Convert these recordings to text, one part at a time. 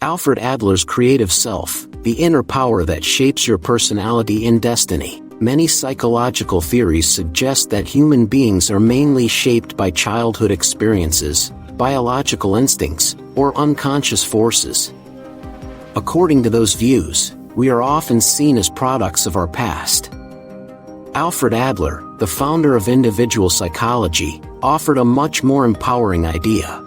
Alfred Adler's creative self, the inner power that shapes your personality and destiny. Many psychological theories suggest that human beings are mainly shaped by childhood experiences, biological instincts, or unconscious forces. According to those views, we are often seen as products of our past. Alfred Adler, the founder of individual psychology, offered a much more empowering idea.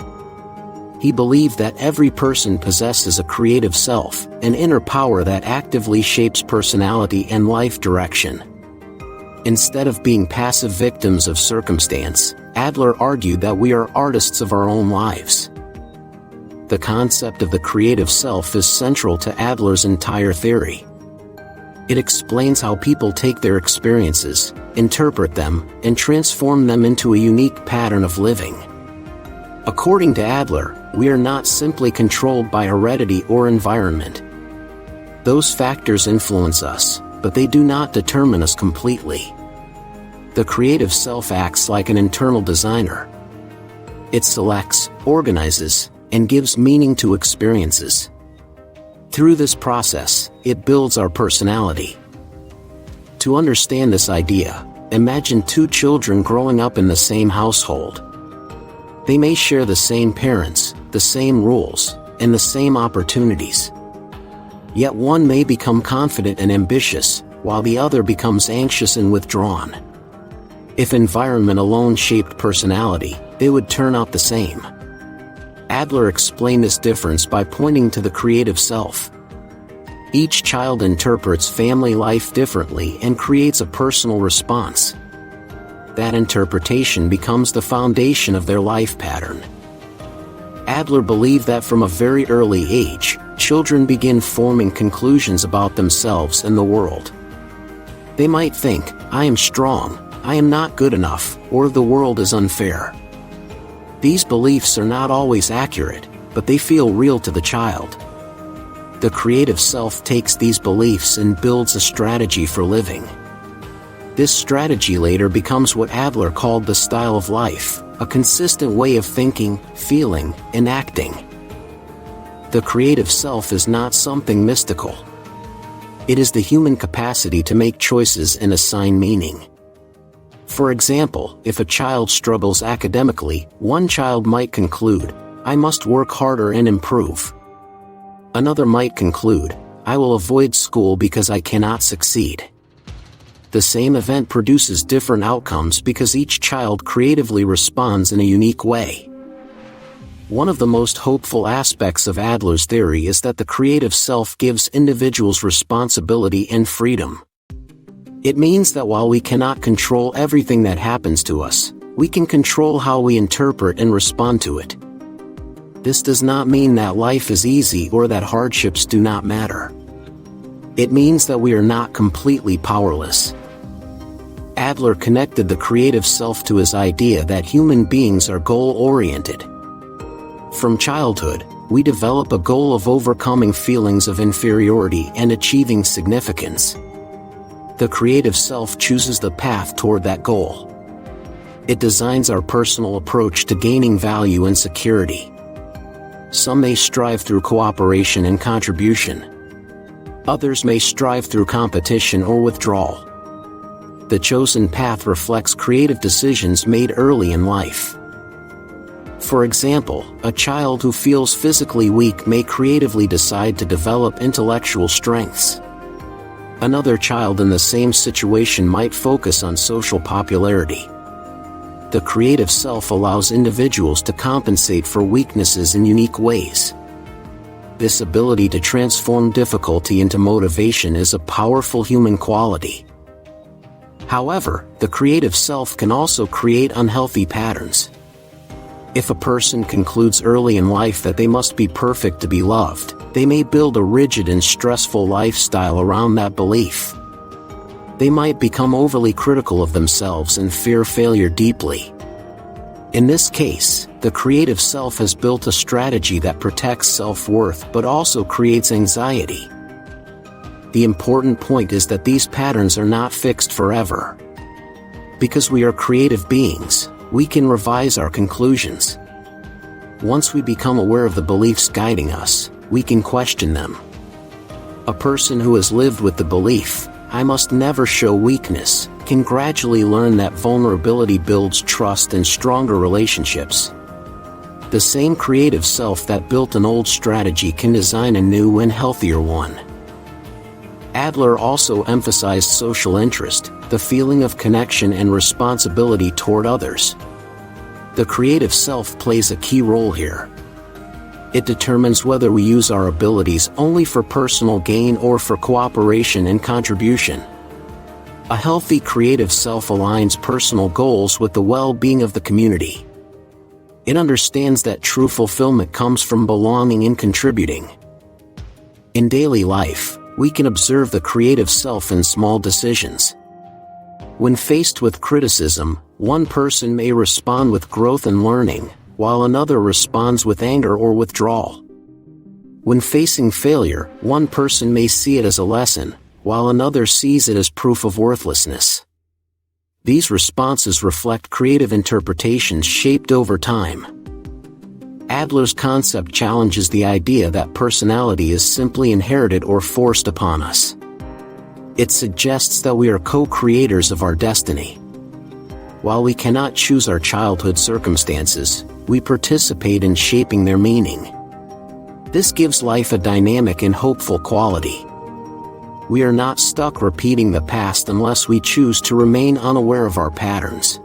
He believed that every person possesses a creative self, an inner power that actively shapes personality and life direction. Instead of being passive victims of circumstance, Adler argued that we are artists of our own lives. The concept of the creative self is central to Adler's entire theory. It explains how people take their experiences, interpret them, and transform them into a unique pattern of living. According to Adler, we are not simply controlled by heredity or environment. Those factors influence us, but they do not determine us completely. The creative self acts like an internal designer. It selects, organizes, and gives meaning to experiences. Through this process, it builds our personality. To understand this idea, imagine two children growing up in the same household. They may share the same parents, the same rules, and the same opportunities. Yet one may become confident and ambitious, while the other becomes anxious and withdrawn. If environment alone shaped personality, they would turn out the same. Adler explained this difference by pointing to the creative self. Each child interprets family life differently and creates a personal response. That interpretation becomes the foundation of their life pattern. Adler believed that from a very early age, children begin forming conclusions about themselves and the world. They might think, "I am strong, I am not good enough, or the world is unfair." These beliefs are not always accurate, but they feel real to the child. The creative self takes these beliefs and builds a strategy for living. This strategy later becomes what Adler called the style of life, a consistent way of thinking, feeling, and acting. The creative self is not something mystical. It is the human capacity to make choices and assign meaning. For example, if a child struggles academically, one child might conclude, "I must work harder and improve." Another might conclude, "I will avoid school because I cannot succeed." The same event produces different outcomes because each child creatively responds in a unique way. One of the most hopeful aspects of Adler's theory is that the creative self gives individuals responsibility and freedom. It means that while we cannot control everything that happens to us, we can control how we interpret and respond to it. This does not mean that life is easy or that hardships do not matter. It means that we are not completely powerless. Adler connected the creative self to his idea that human beings are goal-oriented. From childhood, we develop a goal of overcoming feelings of inferiority and achieving significance. The creative self chooses the path toward that goal. It designs our personal approach to gaining value and security. Some may strive through cooperation and contribution. Others may strive through competition or withdrawal. The chosen path reflects creative decisions made early in life. For example, a child who feels physically weak may creatively decide to develop intellectual strengths. Another child in the same situation might focus on social popularity. The creative self allows individuals to compensate for weaknesses in unique ways. This ability to transform difficulty into motivation is a powerful human quality. However, the creative self can also create unhealthy patterns. If a person concludes early in life that they must be perfect to be loved, they may build a rigid and stressful lifestyle around that belief. They might become overly critical of themselves and fear failure deeply. In this case, the creative self has built a strategy that protects self-worth but also creates anxiety. The important point is that these patterns are not fixed forever. Because we are creative beings, we can revise our conclusions. Once we become aware of the beliefs guiding us, we can question them. A person who has lived with the belief, "I must never show weakness," can gradually learn that vulnerability builds trust and stronger relationships. The same creative self that built an old strategy can design a new and healthier one. Adler also emphasized social interest, the feeling of connection and responsibility toward others. The creative self plays a key role here. It determines whether we use our abilities only for personal gain or for cooperation and contribution. A healthy creative self aligns personal goals with the well-being of the community. It understands that true fulfillment comes from belonging and contributing. In daily life, we can observe the creative self in small decisions. When faced with criticism, one person may respond with growth and learning, while another responds with anger or withdrawal. When facing failure, one person may see it as a lesson, while another sees it as proof of worthlessness. These responses reflect creative interpretations shaped over time. Adler's concept challenges the idea that personality is simply inherited or forced upon us. It suggests that we are co-creators of our destiny. While we cannot choose our childhood circumstances, we participate in shaping their meaning. This gives life a dynamic and hopeful quality. We are not stuck repeating the past unless we choose to remain unaware of our patterns.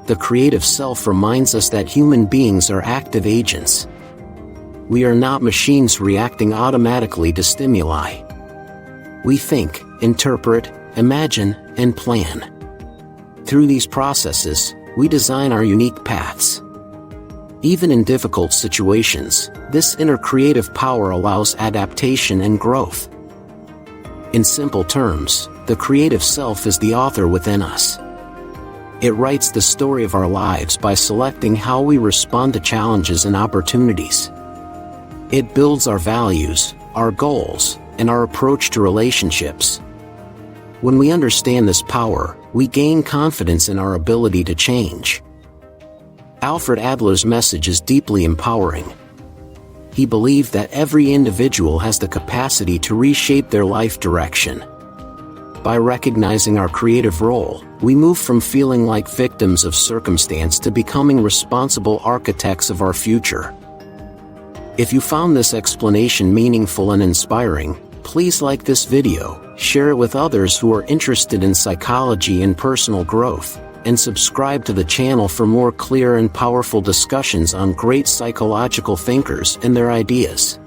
The creative self reminds us that human beings are active agents. We are not machines reacting automatically to stimuli. We think, interpret, imagine, and plan. Through these processes, we design our unique paths. Even in difficult situations, this inner creative power allows adaptation and growth. In simple terms, the creative self is the author within us. It writes the story of our lives by selecting how we respond to challenges and opportunities. It builds our values, our goals, and our approach to relationships. When we understand this power, we gain confidence in our ability to change. Alfred Adler's message is deeply empowering. He believed that every individual has the capacity to reshape their life direction. By recognizing our creative role, we move from feeling like victims of circumstance to becoming responsible architects of our future. If you found this explanation meaningful and inspiring, please like this video, share it with others who are interested in psychology and personal growth, and subscribe to the channel for more clear and powerful discussions on great psychological thinkers and their ideas.